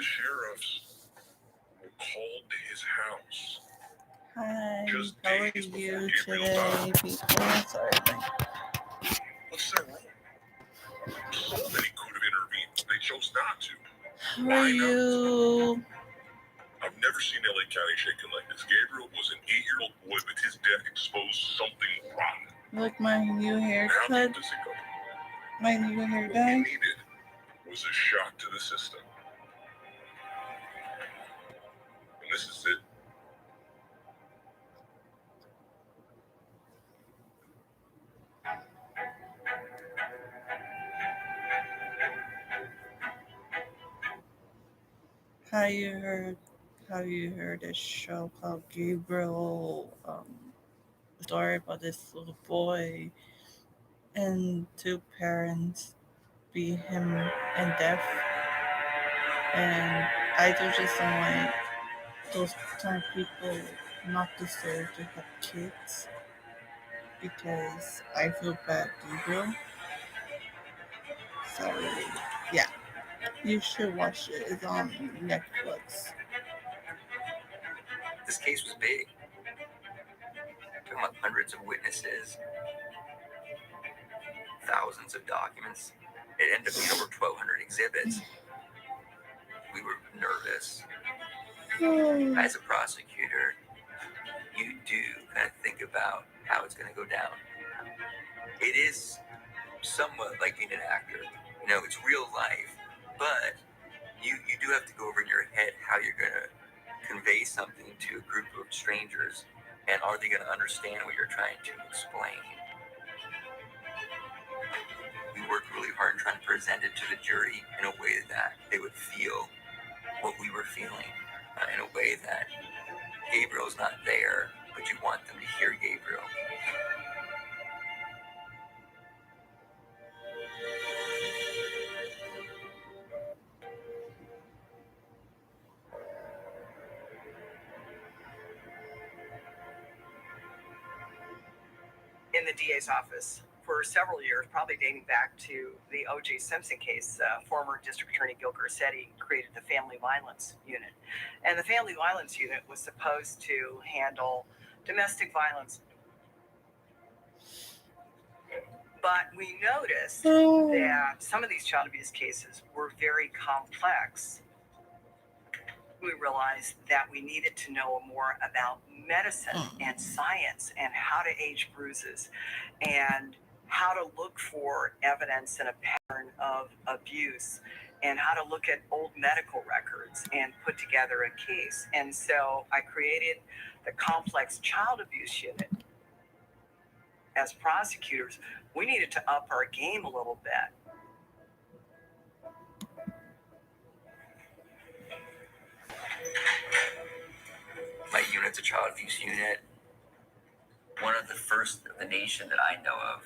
The sheriffs were called to his house. Hi, Just how are days before you Gabriel today, died. people? Sorry, What's their role? So many could have intervened, but they chose not to. how are Why not? you? I've never seen LA County shaken like this. Gabriel was an 8-year-old boy, but his death exposed something rotten. Look, my new How haircut, deep does it go? my new hair What we dye. needed was a shock to the system. And this is it. Have you heard a show called Gabriel? Story about this little boy and two parents beat him and death, and I just don't like those kind of people not deserve to have kids because I feel bad, Gabriel. So yeah, you should watch it. It's on Netflix. This case was big. Talking about hundreds of witnesses, thousands of documents. It ended up being over 1,200 exhibits. We were nervous. As a prosecutor, you do kind of think about how it's going to go down. It is somewhat like being an actor. You know, it's real life, but you do have to go over in your head how you're going to convey something to a group of strangers, and are they going to understand what you're trying to explain? We worked really hard trying to present it to the jury in a way that they would feel what we were feeling, in a way that Gabriel's not there, but you want them to hear Gabriel. In the DA's office for several years, probably dating back to the O.J. Simpson case. Former District Attorney Gil Garcetti created the Family Violence Unit. And the Family Violence Unit was supposed to handle domestic violence. But we noticed that some of these child abuse cases were very complex. We realized that we needed to know more about medicine and science and how to age bruises and how to look for evidence in a pattern of abuse and how to look at old medical records and put together a case. And so I created the complex child abuse unit. As prosecutors, we needed to up our game a little bit. My unit's a child abuse unit, one of the first in the nation that I know of.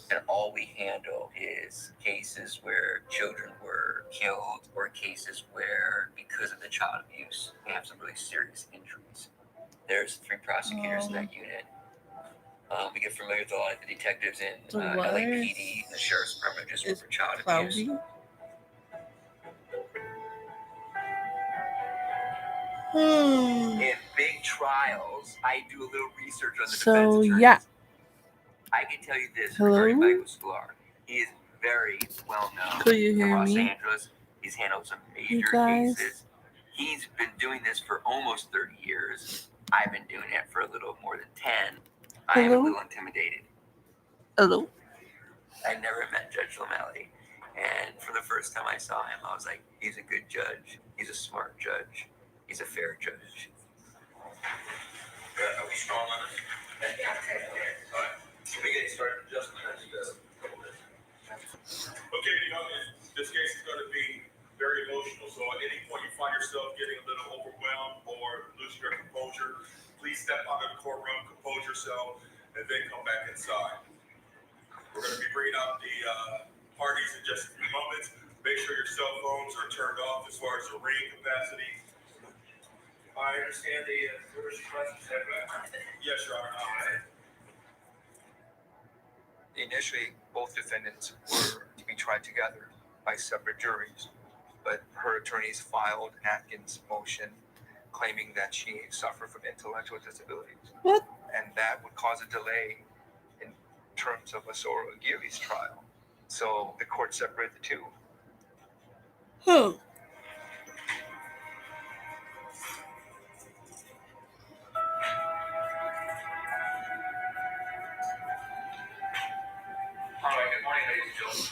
And all we handle is cases where children were killed or cases where, because of the child abuse, they have some really serious injuries. There's 3 prosecutors in that unit. We get familiar with a lot of the detectives in LAPD and the Sheriff's Department just work for child abuse. In big trials, I do a little research on the defense attorneys. Yeah. I can tell you this Hello? regarding Michael Sklar. He is very well known Could you in hear Los me? Angeles. He's handled some You major guys? cases. He's been doing this for almost 30 years. I've been doing it for a little more than 10. I am a Hello? little intimidated. Hello? I never met Judge O'Malley. And for the first time I saw him, I was like, he's a good judge. He's a smart judge. He's a fair judge. Are we strong on this? All right. Can we get started, Justin? Okay, this case is going to be very emotional. So at any point you find yourself getting a little overwhelmed or losing your composure, please step out of the courtroom, compose yourself, and then come back inside. We're going to be bringing out the parties in just a few moments. Make sure your cell phones are turned off as far as the ring capacity. I understand the first question. Yes, Your Honor. Initially, both defendants were to be tried together by separate juries, but per her attorneys filed Atkins' motion claiming that she suffered from intellectual disabilities. What? And that would cause a delay in terms of Masaru Aguirre's trial. So the court separated the two. Who? All right, good morning, ladies and gentlemen.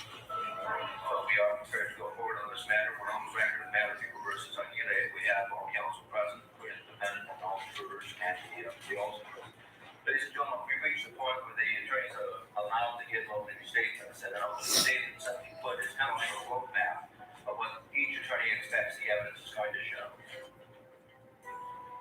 We are prepared to go forward on this matter. We're on the record of matter people versus Aguirre. We have all counsel present, we're independent, and all jurors and the also present. Ladies and gentlemen, we reached the point where the attorneys are allowed to give opening statements, and an opening statement, simply put, is kind of like a roadmap of what each attorney expects the evidence is going to show.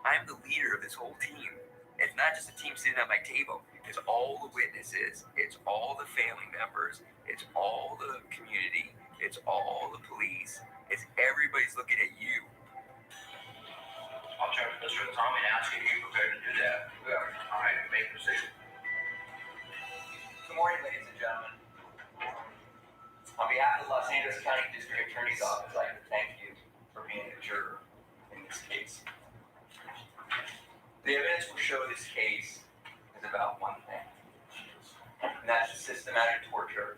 I'm the leader of this whole team. It's not just a team sitting at my table. It's all the witnesses. It's all the family members. It's all the community. It's all the police. It's everybody's looking at you. I'll turn to Mr. Tommy and ask if you're prepared to do that. We are. All right, you may proceed. Good morning, ladies and gentlemen. On behalf of the Los Angeles County District Attorney's Office, I'd like to thank you for being a juror in this case. The evidence will show this case is about one thing, and that's the systematic torture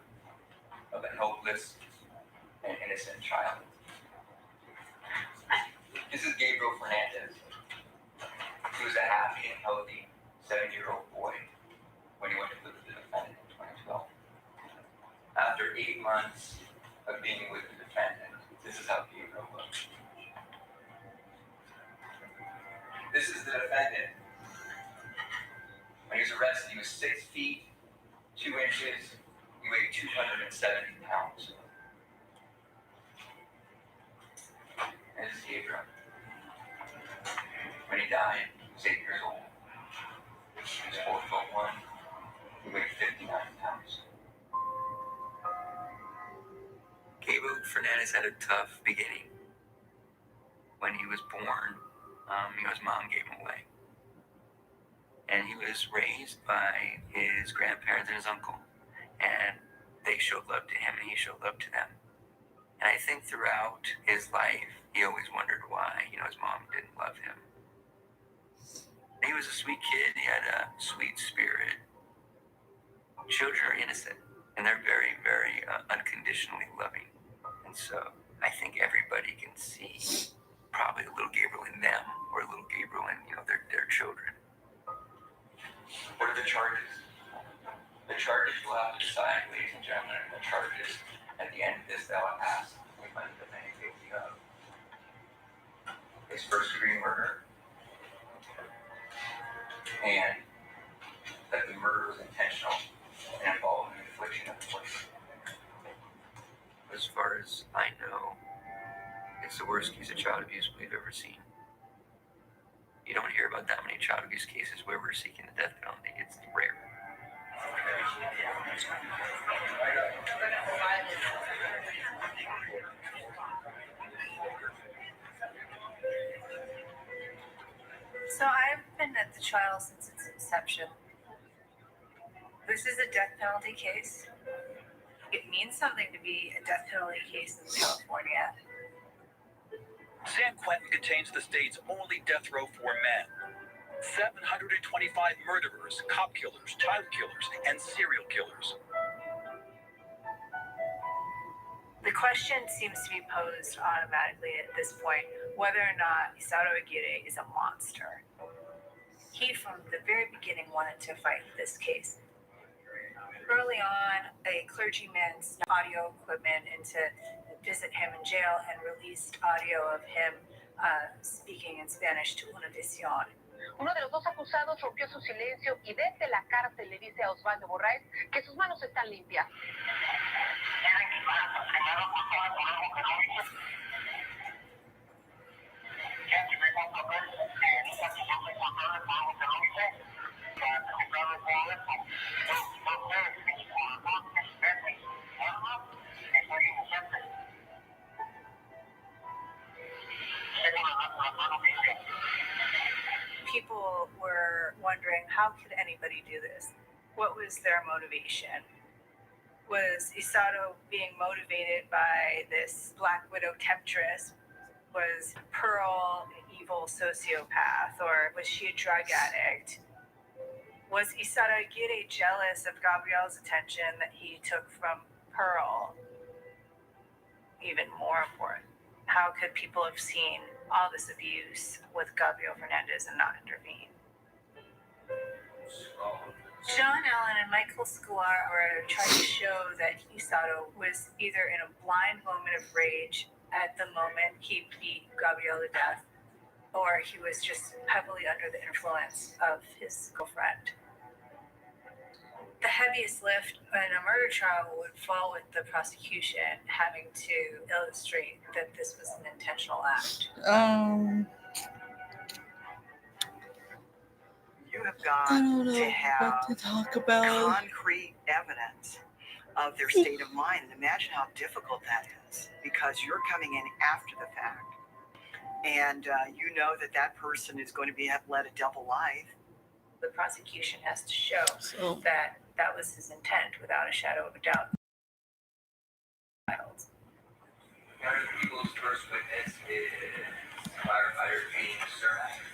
of a helpless and innocent child. This is Gabriel Fernandez. He was a happy and healthy 7-year-old boy when he went to live with the defendant in 2012. After 8 months of being with the defendant, this is how Gabriel looked. This is the defendant. When he was arrested, he was 6 feet, 2 inches. He weighed 270 pounds. And this is Gabriel. When he died, he was 8 years old. He was 4'1". He weighed 59 pounds. Gabriel Fernandez had a tough beginning. When he was born, his mom gave him away. And he was raised by his grandparents and his uncle. And they showed love to him and he showed love to them. And I think throughout his life, he always wondered why, his mom didn't love him. And he was a sweet kid. He had a sweet spirit. Children are innocent and they're very, very unconditionally loving. And so I think everybody can see probably a little Gabriel in them or a little Gabriel in, their children. What are the charges? The charges you'll have to decide, ladies and gentlemen, the charges at the end of this that I'll ask we find the defendant guilty of is first-degree murder and that the murder was intentional and involved in the infliction of poison. As far as I know, it's the worst case of child abuse we've ever seen. You don't hear about that many child abuse cases where we're seeking the death penalty. It's rare. So I've been at the trial since its inception. This is a death penalty case. It means something to be a death penalty case in California. San Quentin contains the state's only death row for men. 725 murderers, cop killers, child killers, and serial killers. The question seems to be posed automatically at this point whether or not Isauro Aguirre is a monster. He, from the very beginning, wanted to fight this case. Early on, a clergyman snuck audio equipment in to visit him in jail and released audio of him speaking in Spanish to Univision. Uno de los dos acusados rompió su silencio y desde la cárcel le dice a Osvaldo Borraes que sus manos están limpias. People were wondering, how could anybody do this? What was their motivation? Was Isauro being motivated by this Black Widow temptress Was Pearl an evil sociopath, or was she a drug addict? Was Isato Aguirre jealous of Gabriel's attention that he took from Pearl? Even more important, how could people have seen all this abuse with Gabriel Fernandez and not intervene? John Allen and Michael Sklar tried to show that Isato was either in a blind moment of rage at the moment he beat Gabriel to death, or he was just heavily under the influence of his girlfriend. The heaviest lift in a murder trial would fall with the prosecution having to illustrate that this was an intentional act. You have I got don't know to what have to talk about. concrete evidence of their state of mind. And imagine how difficult that is, because you're coming in after the fact. And you know that that person is going to be led a double life. The prosecution has to show So that that was his intent without a shadow of a doubt.